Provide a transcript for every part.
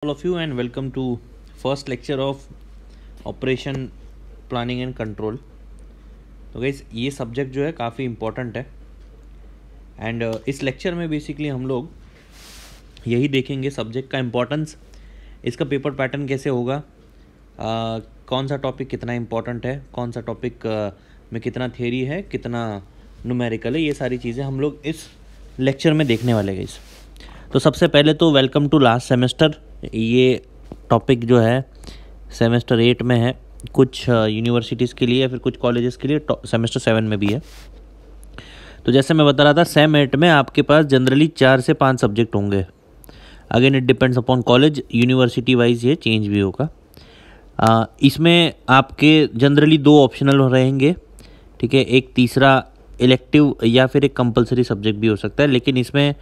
All of you and welcome to first lecture of operation planning and control. तो guys ये subject जो है काफ़ी इम्पोर्टेंट है एंड इस लेक्चर में बेसिकली हम लोग यही देखेंगे सब्जेक्ट का इम्पोर्टेंस, इसका पेपर पैटर्न कैसे होगा, कौन सा टॉपिक कितना इम्पोर्टेंट है, कौन सा टॉपिक में कितना थियरी है, कितना न्यूमेरिकल है, ये सारी चीज़ें हम लोग इस लेक्चर में देखने वाले गाइस। तो सबसे पहले तो वेलकम टू लास्ट सेमेस्टर। ये टॉपिक जो है सेमेस्टर 8 में है, कुछ यूनिवर्सिटीज़ के लिए या फिर कुछ कॉलेजेस के लिए सेमेस्टर 7 में भी है। तो जैसे मैं बता रहा था, सेम 8 में आपके पास जनरली 4 से 5 सब्जेक्ट होंगे। Again it depends upon college, university wise ये चेंज भी होगा। इसमें आपके जनरली 2 ऑप्शनल रहेंगे, ठीक है। एक तीसरा इलेक्टिव या फिर एक कंपलसरी सब्जेक्ट भी हो सकता है, लेकिन इसमें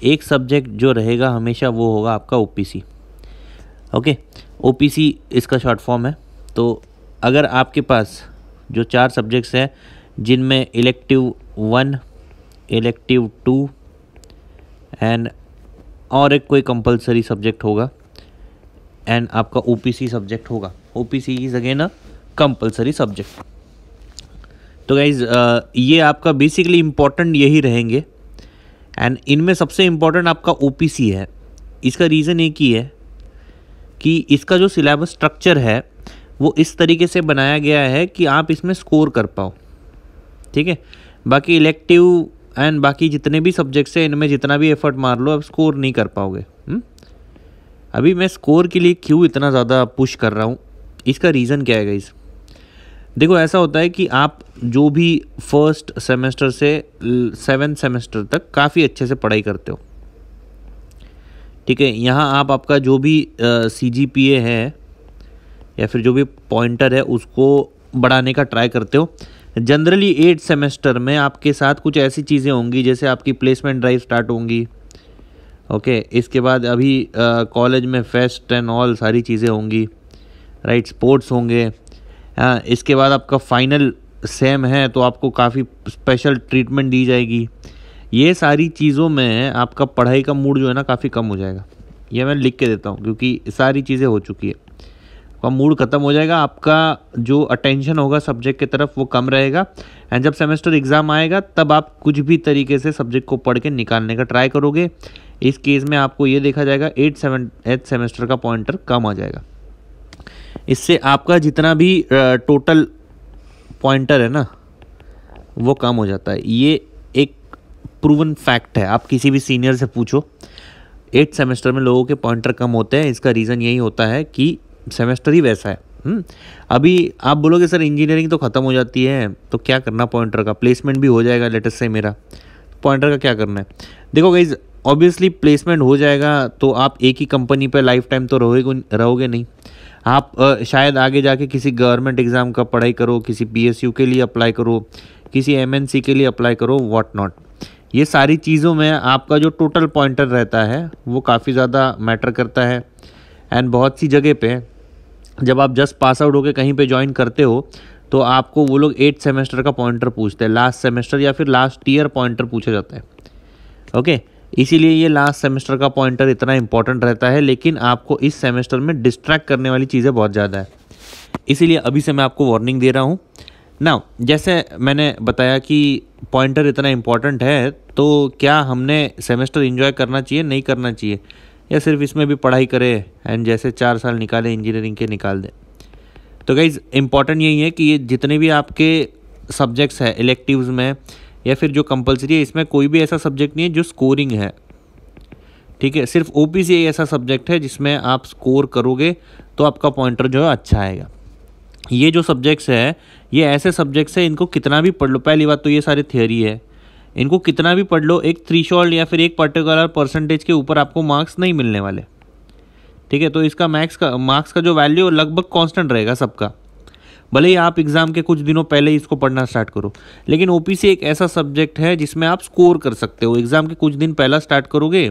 एक सब्जेक्ट जो रहेगा हमेशा वो होगा आपका ओपीसी। ओके, ओपीसी इसका शॉर्ट फॉर्म है। तो अगर आपके पास जो 4 सब्जेक्ट्स हैं जिनमें इलेक्टिव 1, इलेक्टिव 2 एंड और एक कोई कंपलसरी सब्जेक्ट होगा एंड आपका ओपीसी सब्जेक्ट होगा, OPC is again a compulsory subject. तो गाइज ये आपका बेसिकली इम्पोर्टेंट यही रहेंगे एंड इनमें सबसे इम्पोर्टेंट आपका ओपीसी है। इसका रीज़न एक ही है कि इसका जो सिलेबस स्ट्रक्चर है वो इस तरीके से बनाया गया है कि आप इसमें स्कोर कर पाओ, ठीक है। बाकी इलेक्टिव एंड बाकी जितने भी सब्जेक्ट्स हैं इनमें जितना भी एफर्ट मार लो, अब स्कोर नहीं कर पाओगे। अभी मैं स्कोर के लिए क्यों इतना ज़्यादा पुश कर रहा हूँ, इसका रीज़न क्या है गाइस। देखो ऐसा होता है कि आप जो भी फर्स्ट सेमेस्टर से 7th सेमेस्टर तक काफ़ी अच्छे से पढ़ाई करते हो, ठीक है। यहाँ आप आपका जो भी CGPA है या फिर जो भी पॉइंटर है उसको बढ़ाने का ट्राई करते हो। जनरली 8 सेमेस्टर में आपके साथ कुछ ऐसी चीज़ें होंगी जैसे आपकी प्लेसमेंट ड्राइव स्टार्ट होंगी, ओके। इसके बाद अभी कॉलेज में फेस्ट एंड ऑल सारी चीज़ें होंगी, राइट, स्पोर्ट्स होंगे। हाँ, इसके बाद आपका फाइनल सेम है तो आपको काफ़ी स्पेशल ट्रीटमेंट दी जाएगी। ये सारी चीज़ों में आपका पढ़ाई का मूड जो है ना काफ़ी कम हो जाएगा। ये मैं लिख के देता हूँ क्योंकि सारी चीज़ें हो चुकी है, आपका मूड ख़त्म हो जाएगा, आपका जो अटेंशन होगा सब्जेक्ट की तरफ वो कम रहेगा एंड जब सेमेस्टर एग्ज़ाम आएगा तब आप कुछ भी तरीके से सब्जेक्ट को पढ़ के निकालने का ट्राई करोगे। इस केस में आपको ये देखा जाएगा 8th सेमेस्टर का पॉइंटर कम आ जाएगा। इससे आपका जितना भी टोटल पॉइंटर है ना वो कम हो जाता है। ये एक प्रूवन फैक्ट है, आप किसी भी सीनियर से पूछो, 8th सेमेस्टर में लोगों के पॉइंटर कम होते हैं। इसका रीज़न यही होता है कि सेमेस्टर ही वैसा है। अभी आप बोलोगे सर इंजीनियरिंग तो ख़त्म हो जाती है तो क्या करना पॉइंटर का, प्लेसमेंट भी हो जाएगा लेटेस्ट से मेरा, पॉइंटर का क्या करना है। देखो गाइज, ऑब्वियसली प्लेसमेंट हो जाएगा तो आप एक ही कंपनी पर लाइफ टाइम तो रहोगे नहीं। आप शायद आगे जाके किसी गवर्नमेंट एग्ज़ाम का पढ़ाई करो, किसी PSU के लिए अप्लाई करो, किसी MNC के लिए अप्लाई करो, व्हाट नॉट। ये सारी चीज़ों में आपका जो टोटल पॉइंटर रहता है वो काफ़ी ज़्यादा मैटर करता है एंड बहुत सी जगह पे जब आप जस्ट पास आउट होकर कहीं पे ज्वाइन करते हो तो आपको वो लोग 8th सेमेस्टर का पॉइंटर पूछते हैं, लास्ट सेमेस्टर या फिर लास्ट ईयर पॉइंटर पूछा जाता है, ओके। इसीलिए ये लास्ट सेमेस्टर का पॉइंटर इतना इंपॉर्टेंट रहता है, लेकिन आपको इस सेमेस्टर में डिस्ट्रैक्ट करने वाली चीज़ें बहुत ज़्यादा है। इसीलिए अभी से मैं आपको वार्निंग दे रहा हूँ ना। जैसे मैंने बताया कि पॉइंटर इतना इंपॉर्टेंट है तो क्या हमने सेमेस्टर एंजॉय करना चाहिए, नहीं करना चाहिए, या सिर्फ इसमें भी पढ़ाई करें एंड जैसे 4 साल निकाले इंजीनियरिंग के निकाल दें। तो गाइज इम्पॉर्टेंट यही है कि ये जितने भी आपके सब्जेक्ट्स हैं इलेक्टिव्स में या फिर जो कंपलसरी है, इसमें कोई भी ऐसा सब्जेक्ट नहीं है जो स्कोरिंग है, ठीक है। सिर्फ ओपीसी ऐसा सब्जेक्ट है जिसमें आप स्कोर करोगे तो आपका पॉइंटर जो है अच्छा आएगा। ये जो सब्जेक्ट्स है ये ऐसे सब्जेक्ट्स है, इनको कितना भी पढ़ लो, पहली बात तो ये सारी थियोरी है, इनको कितना भी पढ़ लो एक थ्रेशोल्ड या फिर एक पर्टिकुलर परसेंटेज के ऊपर आपको मार्क्स नहीं मिलने वाले, ठीक है। तो इसका मार्क्स का जो वैल्यू लगभग कांस्टेंट रहेगा सबका, भले ही आप एग्ज़ाम के कुछ दिनों पहले ही इसको पढ़ना स्टार्ट करो। लेकिन ओपीसी एक ऐसा सब्जेक्ट है जिसमें आप स्कोर कर सकते हो। एग्ज़ाम के कुछ दिन पहला स्टार्ट करोगे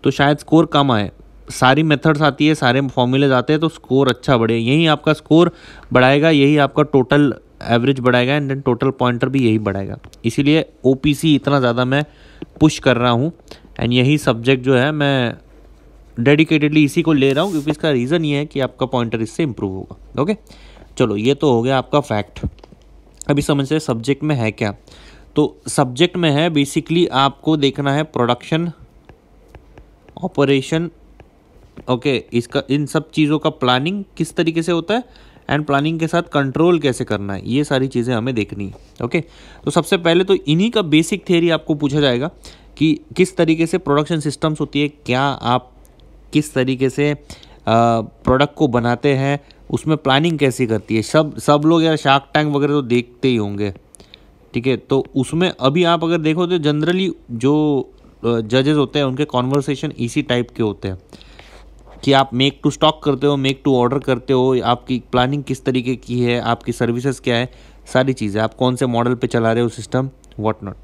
तो शायद स्कोर कम आए, सारी मेथड्स आती है, सारे फॉर्मूलेज आते हैं तो स्कोर अच्छा बढ़े, यही आपका स्कोर बढ़ाएगा, यही आपका टोटल एवरेज बढ़ाएगा एंड देन टोटल पॉइंटर भी यही बढ़ाएगा। इसीलिए ओपीसी इतना ज़्यादा मैं पुश कर रहा हूँ एंड यही सब्जेक्ट जो है मैं डेडिकेटेडली इसी को ले रहा हूँ क्योंकि इसका रीज़न ये है कि आपका पॉइंटर इससे इम्प्रूव होगा। ओके, चलो ये तो हो गया आपका फैक्ट। अभी समझते हैं सब्जेक्ट में है क्या। तो सब्जेक्ट में है बेसिकली आपको देखना है प्रोडक्शन, ऑपरेशन, ओके, इसका इन सब चीज़ों का प्लानिंग किस तरीके से होता है एंड प्लानिंग के साथ कंट्रोल कैसे करना है, ये सारी चीज़ें हमें देखनी है। ओके, तो सबसे पहले तो इन्हीं का बेसिक थियरी आपको पूछा जाएगा कि किस तरीके से प्रोडक्शन सिस्टम्स होती है, क्या आप किस तरीके से प्रोडक्ट को बनाते हैं, उसमें प्लानिंग कैसी करती है। सब लोग यार शार्क टैंक वगैरह तो देखते ही होंगे, ठीक है। तो उसमें अभी आप अगर देखो तो जनरली जो जजेस होते हैं उनके कॉन्वर्सेशन इसी टाइप के होते हैं कि आप मेक टू स्टॉक करते हो, मेक टू ऑर्डर करते हो, आपकी प्लानिंग किस तरीके की है, आपकी सर्विसेज क्या है, सारी चीज़ें, आप कौन से मॉडल पे चला रहे हो सिस्टम, व्हाट नॉट।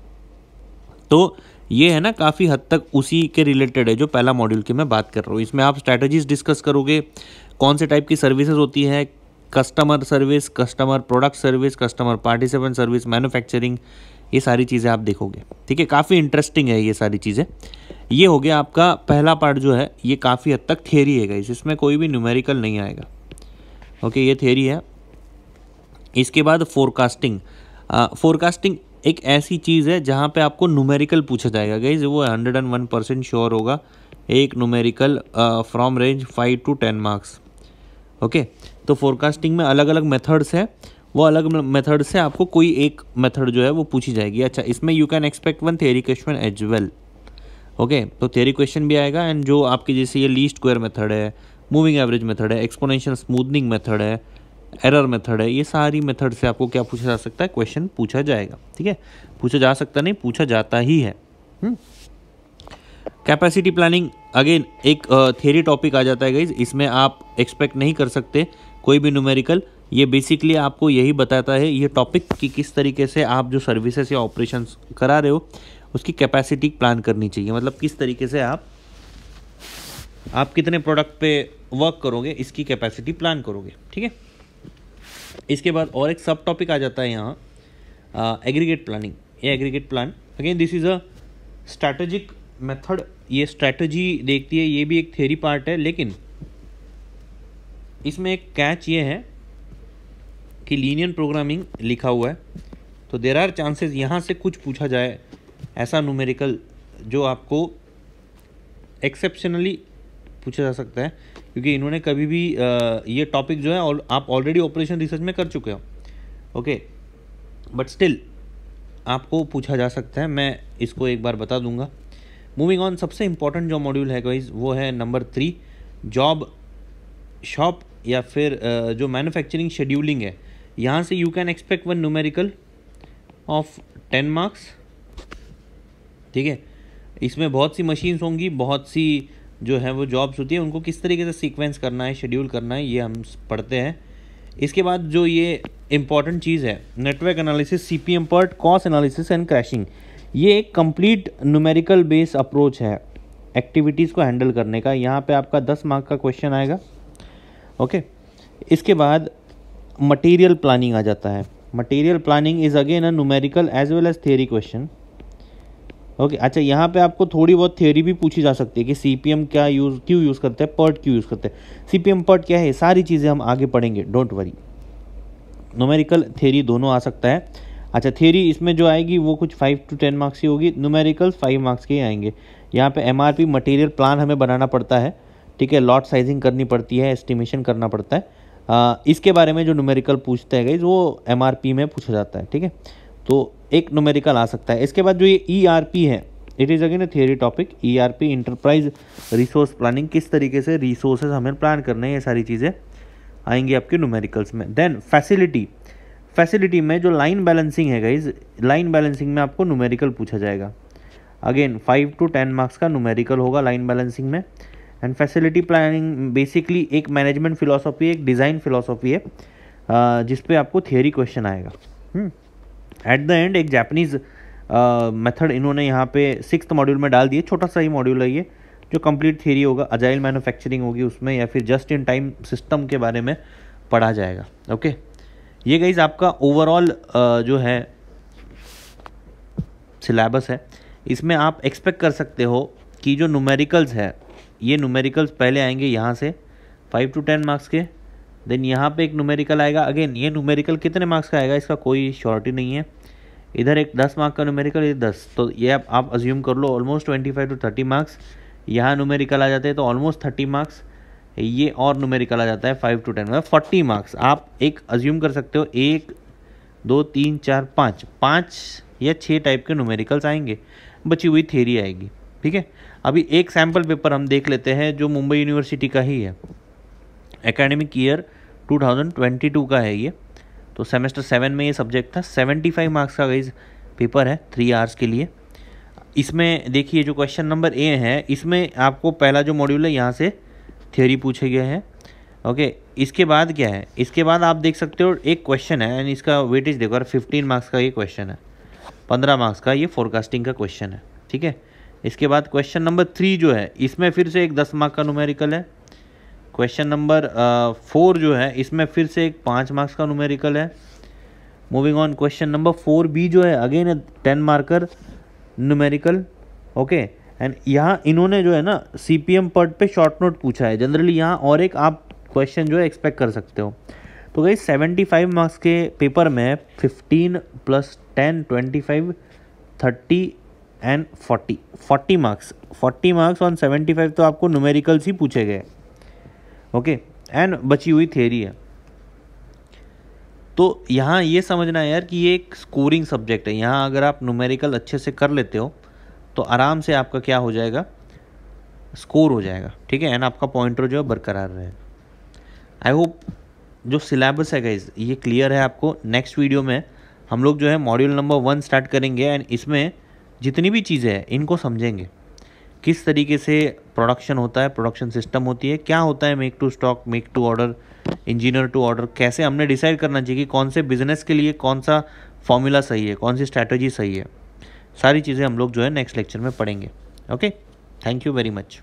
तो ये है ना काफ़ी हद तक उसी के रिलेटेड है जो पहला मॉड्यूल की मैं बात कर रहा हूँ। इसमें आप स्ट्रैटेजीज डिस्कस करोगे, कौन से टाइप की सर्विसेज होती है, customer service, customer product service, customer participant service, manufacturing, ये सारी चीज़ें आप देखोगे, ठीक है। काफ़ी इंटरेस्टिंग है ये सारी चीज़ें। ये हो गया आपका पहला पार्ट जो है, ये काफ़ी हद तक थियरी है गाइस, इसमें कोई भी न्यूमेरिकल नहीं आएगा। ओके, ये थियरी है। इसके बाद फोरकास्टिंग। फोरकास्टिंग एक ऐसी चीज़ है जहाँ पे आपको न्यूमेरिकल पूछा जाएगा गाइस, वो 101% श्योर होगा। एक numerical from range 5 to 10 marks. Okay, तो फोरकास्टिंग में अलग अलग मेथड्स हैं, वो अलग मेथड से आपको कोई एक मेथड जो है वो पूछी जाएगी। अच्छा, इसमें you can expect one theory question as well. Okay, तो थियरी क्वेश्चन भी आएगा एंड जो आपके जैसे ये लीस्ट स्क्वायर मेथड है, मूविंग एवरेज मेथड है, एक्सपोनेंशियल स्मूथनिंग मेथड है, एरर मेथड है, ये सारी मेथड से आपको क्या पूछा जा सकता है, क्वेश्चन पूछा जाएगा, ठीक है। पूछा जा सकता नहीं, पूछा जाता ही है। कैपेसिटी प्लानिंग अगेन एक थियरी टॉपिक आ जाता है गाइज, इसमें आप एक्सपेक्ट नहीं कर सकते कोई भी न्यूमेरिकल। ये बेसिकली आपको यही बताता है ये टॉपिक कि किस तरीके से आप जो सर्विसेज या ऑपरेशंस करा रहे हो उसकी कैपेसिटी प्लान करनी चाहिए, मतलब किस तरीके से आप कितने प्रोडक्ट पे वर्क करोगे, इसकी कैपेसिटी प्लान करोगे, ठीक है। इसके बाद और एक सब टॉपिक आ जाता है यहाँ एग्रीगेट प्लानिंग। ये aggregate plan again this is a strategic method, ये स्ट्रैटेजी देखती है, ये भी एक थ्योरी पार्ट है, लेकिन इसमें एक कैच ये है कि लीनियर प्रोग्रामिंग लिखा हुआ है, तो देयर आर चांसेस यहाँ से कुछ पूछा जाए ऐसा न्यूमेरिकल जो आपको एक्सेप्शनली पूछा जा सकता है, क्योंकि इन्होंने कभी भी ये टॉपिक जो है आप ऑलरेडी ऑपरेशन रिसर्च में कर चुके हो, ओके, बट स्टिल आपको पूछा जा सकता है। मैं इसको एक बार बता दूंगा। मूविंग ऑन, सबसे इंपॉर्टेंट जो मॉड्यूल है गाइस वो है नंबर 3, जॉब शॉप या फिर जो मैन्युफैक्चरिंग शेड्यूलिंग है। यहाँ से you can expect one numerical of 10 marks, ठीक है। इसमें बहुत सी मशीन्स होंगी, बहुत सी जो है वो जॉब्स होती है, उनको किस तरीके से सीक्वेंस करना है, शेड्यूल करना है, ये हम पढ़ते हैं। इसके बाद जो ये इंपॉर्टेंट चीज़ है network analysis, CPM part, cost analysis and crashing, ये एक कंप्लीट न्यूमेरिकल बेस अप्रोच है एक्टिविटीज़ को हैंडल करने का। यहाँ पे आपका 10 मार्क का क्वेश्चन आएगा, ओके। इसके बाद मटेरियल प्लानिंग आ जाता है। Material planning is again a numerical as well as theory question, okay. अच्छा, यहाँ पे आपको थोड़ी बहुत थियरी भी पूछी जा सकती है कि CPM क्यों यूज़ करते हैं, PERT क्यों यूज़ करते हैं, CPM PERT क्या है, सारी चीज़ें हम आगे पढ़ेंगे, डोंट वरी। न्यूमेरिकल थियरी दोनों आ सकता है। अच्छा, थियरी इसमें जो आएगी वो कुछ 5 to 10 मार्क्स की होगी, न्यूमेरिकल 5 मार्क्स के आएंगे। यहाँ पे MRP मटेरियल प्लान हमें बनाना पड़ता है, ठीक है, लॉट साइजिंग करनी पड़ती है, एस्टिमेशन करना पड़ता है। इसके बारे में जो न्यूमेरिकल पूछते हैं गाइस वो MRP में पूछा जाता है, ठीक है। तो एक न्यूमेरिकल आ सकता है। इसके बाद जो ये ERP है, it is again A theory topic. ERP enterprise resource planning, किस तरीके से रिसोर्सेज हमें प्लान करने हैं, ये सारी चीज़ें आएंगी आपके न्यूमेरिकल्स में। देन फैसिलिटी में जो लाइन बैलेंसिंग है गाइज, लाइन बैलेंसिंग में आपको न्यूमेरिकल पूछा जाएगा। अगेन 5 to 10 मार्क्स का न्यूमेरिकल होगा लाइन बैलेंसिंग में। एंड फैसिलिटी प्लानिंग बेसिकली एक मैनेजमेंट फिलोसॉफी, एक डिज़ाइन फिलोसॉफी है जिस पे आपको थियरी क्वेश्चन आएगा। एट द एंड एक जापानीज़ मेथड इन्होंने यहाँ पे 6th मॉड्यूल में डाल दिए, छोटा सा ही मॉड्यूल है ये, जो कंप्लीट थियरी होगा, अजाइल मैन्युफैक्चरिंग होगी उसमें, या फिर जस्ट इन टाइम सिस्टम के बारे में पढ़ा जाएगा, ओके। ये गाइज आपका ओवरऑल जो है सिलेबस है। इसमें आप एक्सपेक्ट कर सकते हो कि जो न्यूमेरिकल्स है ये न्यूमेरिकल्स पहले आएंगे यहाँ से 5 to 10 मार्क्स के, देन यहाँ पे एक न्यूमेरिकल आएगा। अगेन ये न्यूमेरिकल कितने मार्क्स का आएगा इसका कोई श्योरिटी नहीं है। इधर एक 10 मार्क का न्यूमेरिकल, ये 10, तो ये आप अज्यूम कर लो ऑलमोस्ट 25 to 30 मार्क्स। यहाँ न्यूमेरिकल आ जाते हैं तो ऑलमोस्ट 30 मार्क्स। ये और न्यूमेरिकल आ जाता है 5 to 10, मतलब 40 मार्क्स आप एक अज्यूम कर सकते हो। 1 2 3 4 5 या 6 टाइप के न्यूमेरिकल्स आएंगे, बची हुई थ्योरी आएगी। ठीक है, अभी एक सैम्पल पेपर हम देख लेते हैं जो मुंबई यूनिवर्सिटी का ही है, एकेडमिक ईयर 2022 का है ये। तो सेमेस्टर 7 में ये सब्जेक्ट था, 75 मार्क्स का गाइस पेपर है 3 आवर्स के लिए। इसमें देखिए जो क्वेश्चन नंबर ए है, इसमें आपको पहला जो मॉड्यूल है यहाँ से थ्योरी पूछे गए हैं। ओके, इसके बाद क्या है, इसके बाद आप देख सकते हो एक क्वेश्चन है एंड इसका वेटेज देखो, 15 मार्क्स का ये क्वेश्चन है, 15 मार्क्स का ये फोरकास्टिंग का क्वेश्चन है। ठीक है, इसके बाद क्वेश्चन नंबर 3 जो है इसमें फिर से एक 10 मार्क का न्यूमेरिकल है। क्वेश्चन नंबर 4 जो है इसमें फिर से एक 5 मार्क्स का न्यूमेरिकल है। Moving on, question number 4B जो है again 10 marker numerical. Okay, and यहाँ इन्होंने जो है ना CPM पर्ट पे शॉर्ट नोट पूछा है। जनरली यहाँ और एक आप क्वेश्चन जो है एक्सपेक्ट कर सकते हो। तो गाइस 75 मार्क्स के पेपर में 15 + 10 25 30 एंड 40 मार्क्स ऑन 75 तो आपको न्यूमेरिकल्स ही पूछे गए। ओके, एंड बची हुई थ्योरी है। तो यहाँ ये समझना है यार कि ये एक स्कोरिंग सब्जेक्ट है। यहाँ अगर आप न्यूमेरिकल अच्छे से कर लेते हो तो आराम से आपका क्या हो जाएगा, स्कोर हो जाएगा। ठीक है, एंड आपका पॉइंटर जो है बरकरार रहेगा। आई होप जो सिलेबस है गाइस ये क्लियर है आपको। नेक्स्ट वीडियो में हम लोग जो है मॉड्यूल नंबर 1 स्टार्ट करेंगे एंड इसमें जितनी भी चीज़ें हैं इनको समझेंगे। किस तरीके से प्रोडक्शन होता है, प्रोडक्शन सिस्टम होती है, क्या होता है make to stock, make to order, engineer to order, कैसे हमने डिसाइड करना चाहिए कि कौन से बिजनेस के लिए कौन सा फॉर्मूला सही है, कौन सी स्ट्रैटेजी सही है। सारी चीज़ें हम लोग जो है नेक्स्ट लेक्चर में पढ़ेंगे। Okay, thank you very much.